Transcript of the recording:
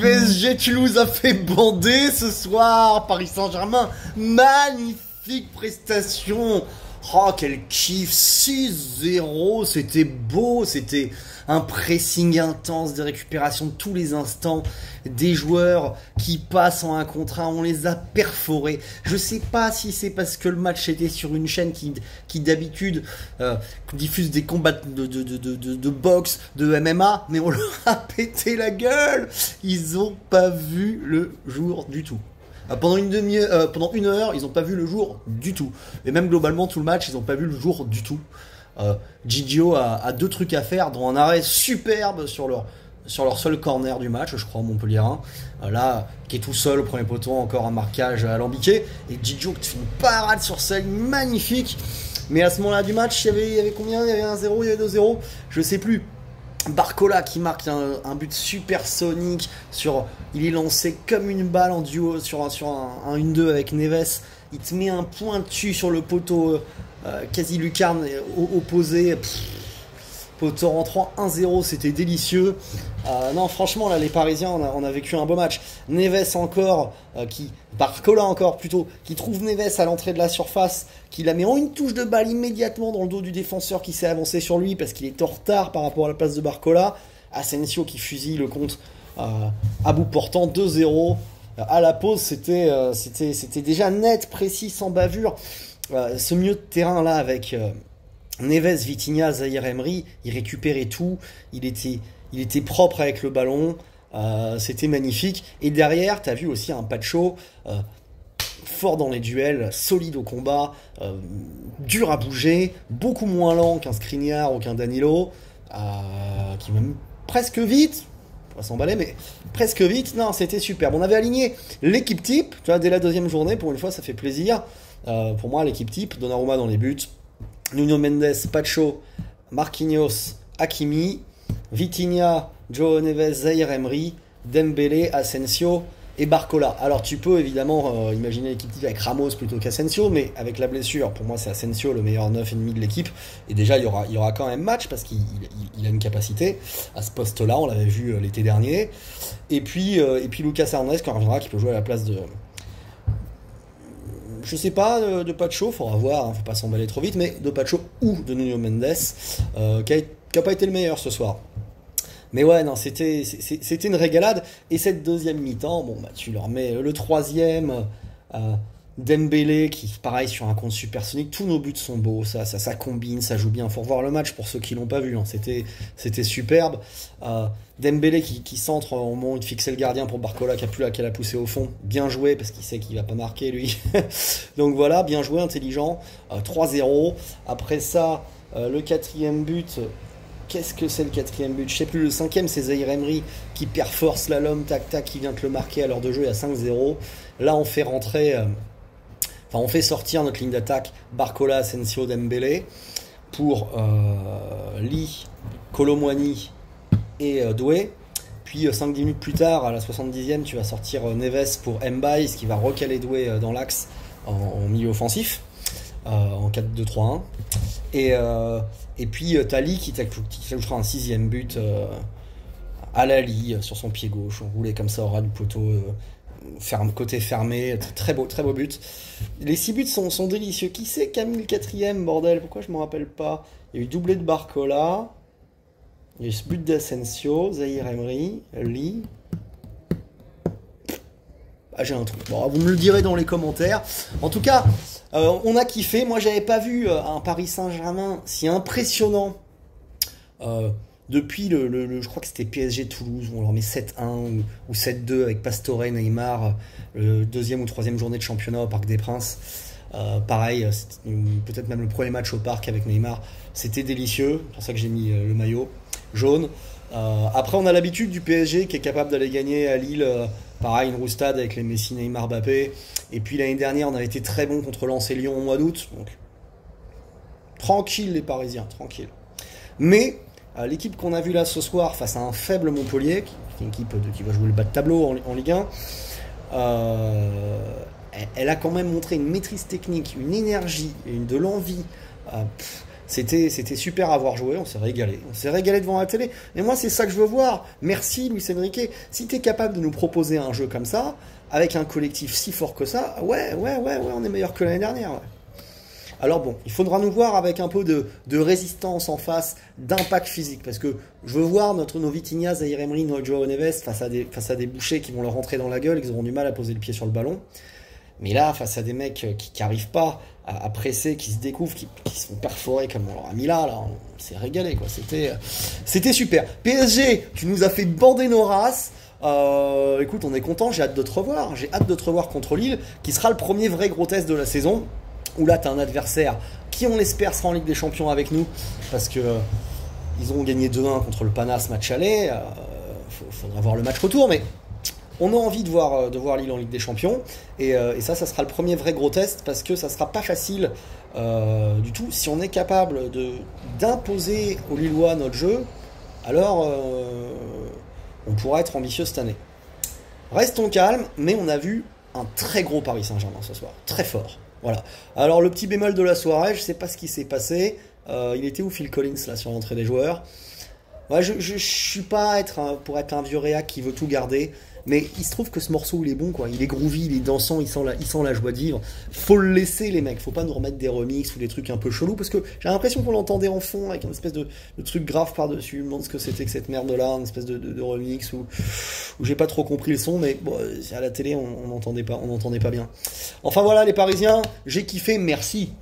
PSG Toulouse a fait bander ce soir. Paris Saint-Germain, magnifique prestation. Oh, quel kiff, 6-0, c'était beau, c'était un pressing intense, des récupérations de tous les instants, des joueurs qui passent en 1 contre 1, on les a perforés. Je sais pas si c'est parce que le match était sur une chaîne qui d'habitude diffuse des combats de boxe, de MMA, mais on leur a pété la gueule. Ils ont pas vu le jour du tout. Pendant une heure, ils n'ont pas vu le jour du tout. Et même globalement, tout le match, ils n'ont pas vu le jour du tout. Gigio a 2 trucs à faire, dont un arrêt superbe sur leur seul corner du match, je crois, Montpellierin. Là, qui est tout seul au premier poteau, encore un marquage alambiqué. Et Gigio qui fait une parade sur celle magnifique. Mais à ce moment-là du match, il y avait combien? Il y avait 1-0, il y avait 2-0, je sais plus. Barcola qui marque un but supersonique il est lancé comme une balle en duo sur un 1-2 avec Neves. Il te met un pointu sur le poteau quasi lucarne opposé. Poteau rentrant 1-0, c'était délicieux. Non, franchement, là, les Parisiens, on a vécu un beau match. Neves encore, Barcola encore plutôt, qui trouve Neves à l'entrée de la surface, qui la met en une touche de balle immédiatement dans le dos du défenseur qui s'est avancé sur lui parce qu'il est en retard par rapport à la place de Barcola. Asensio qui fusille le compte à bout portant, 2-0. À la pause, c'était déjà net, précis, sans bavure. Ce milieu de terrain là avec Neves, Vitinha, Zahir Emery, il récupérait tout, il était propre avec le ballon, c'était magnifique. Et derrière, tu as vu aussi un Pacho fort dans les duels, solide au combat, dur à bouger, beaucoup moins lent qu'un Skriniar ou qu'un Danilo, qui est même presque vite. On va s'emballer, mais presque vite. Non, c'était superbe. On avait aligné l'équipe type, tu vois, dès la 2e journée, pour une fois, ça fait plaisir. Pour moi, l'équipe type, Donnarumma dans les buts, Nuno Mendes, Pacho, Marquinhos, Hakimi, Vitinha, Joao Neves, Zahir Emery, Dembélé, Asensio et Barcola. Alors tu peux évidemment imaginer l'équipe type avec Ramos plutôt qu'Asensio, mais avec la blessure, pour moi c'est Asensio le meilleur 9,5 de l'équipe. Et déjà il y aura quand même match parce qu'il a une capacité à ce poste-là, on l'avait vu l'été dernier. Et puis Lucas Hernandez qui reviendra, qui peut jouer à la place de... Je sais pas, de Pacho, faudra voir, hein, faut pas s'emballer trop vite, mais de Pacho ou de Nuno Mendes, qui a pas été le meilleur ce soir. Mais ouais, non, c'était une régalade. Et cette 2e mi-temps, bon, bah, tu leur mets le 3e, Dembélé, qui, pareil, sur un compte supersonique. Tous nos buts sont beaux, ça combine, ça joue bien. Faut revoir le match pour ceux qui l'ont pas vu, hein. C'était superbe. Dembélé qui centre au moment où il fixait le gardien pour Barcola qui a poussé au fond. Bien joué, parce qu'il sait qu'il va pas marquer, lui. Donc voilà, bien joué, intelligent. 3-0. Après ça, le 4e but... Qu'est-ce que c'est le 4e but? Je sais plus, le 5e c'est Zahir Emery qui perfore slalom, tac, qui vient te le marquer à l'heure de jeu à 5-0. Là on fait on fait sortir notre ligne d'attaque Barcola, Asensio, Dembélé pour Lee, Kolo Muani et Doué. Puis 5-10 minutes plus tard, à la 70e, tu vas sortir Neves pour Mbaye, ce qui va recaler Doué dans l'axe en milieu offensif, en 4-2-3-1. Et puis Tali qui t'ajoutera un 6e but à la Lie sur son pied gauche, roulé comme ça au ras du poteau, côté fermé, très beau but. Les 6 buts sont délicieux. Qui c'est qui a mis le 4e, bordel? Pourquoi je me rappelle pas? Il y a eu doublé de Barcola, il y a eu ce but d'Asensio, Zahir Emery, Lie. Ah, j'ai un trou. Bon, vous me le direz dans les commentaires. En tout cas, on a kiffé. Moi, j'avais pas vu un Paris Saint-Germain si impressionnant depuis je crois que c'était PSG Toulouse où on leur met 7-1 ou 7-2 avec Pastore, Neymar, le 2e ou 3e journée de championnat au Parc des Princes. Pareil, peut-être même le premier match au Parc avec Neymar. C'était délicieux. C'est pour ça que j'ai mis le maillot jaune. Après, on a l'habitude du PSG qui est capable d'aller gagner à Lille. Pareil, une roustade avec les Messi, Neymar, Mbappé. Et puis l'année dernière, on avait été très bon contre Lens et Lyon au mois d'août. Donc, tranquille les Parisiens, tranquille. Mais l'équipe qu'on a vue là ce soir face à un faible Montpellier, qui est une équipe qui va jouer le bas de tableau en Ligue 1, elle a quand même montré une maîtrise technique, une énergie, de l'envie. C'était super à voir jouer, on s'est régalé. On s'est régalé devant la télé. Mais moi, c'est ça que je veux voir. Merci, Luis Enrique. Si t'es capable de nous proposer un jeu comme ça, avec un collectif si fort que ça, ouais, on est meilleur que l'année dernière. Ouais. Alors bon, il faudra nous voir avec un peu de résistance en face, d'impact physique, parce que je veux voir nos Vitinhas, Zaïre Emery, nos Joao Neves face à des bouchers qui vont leur rentrer dans la gueule, ils auront du mal à poser le pied sur le ballon. Mais là, face à des mecs qui arrivent pas à presser, qui se découvrent, qui se font perforer comme on leur a mis là on s'est régalé, quoi. C'était super. PSG, tu nous as fait bander nos races. Écoute, on est content, j'ai hâte de te revoir. J'ai hâte de te revoir contre Lille, qui sera le premier vrai gros test de la saison. Où là, tu as un adversaire qui, on l'espère, sera en Ligue des Champions avec nous. Parce que ils ont gagné 2-1 contre le Panas match aller. Faudra voir le match retour, mais on a envie de voir Lille en Ligue des Champions. Et ça sera le premier vrai gros test parce que ça sera pas facile du tout. Si on est capable d'imposer aux Lillois notre jeu, alors on pourra être ambitieux cette année. Restons calmes, mais on a vu un très gros Paris Saint-Germain ce soir. Très fort. Voilà. Alors le petit bémol de la soirée, je sais pas ce qui s'est passé. Il était où Phil Collins là sur l'entrée des joueurs? Ouais, je suis pas pour être un vieux réac qui veut tout garder, mais il se trouve que ce morceau il est bon quoi, il est groovy, il est dansant, il sent la joie de vivre. Faut le laisser les mecs, faut pas nous remettre des remixes ou des trucs un peu chelous parce que j'ai l'impression qu'on l'entendait en fond avec une espèce de truc grave par-dessus. Je me demande ce que c'était que cette merde là, une espèce de remix où j'ai pas trop compris le son, mais bon, à la télé on n'entendait pas bien. Enfin voilà les Parisiens, j'ai kiffé, merci.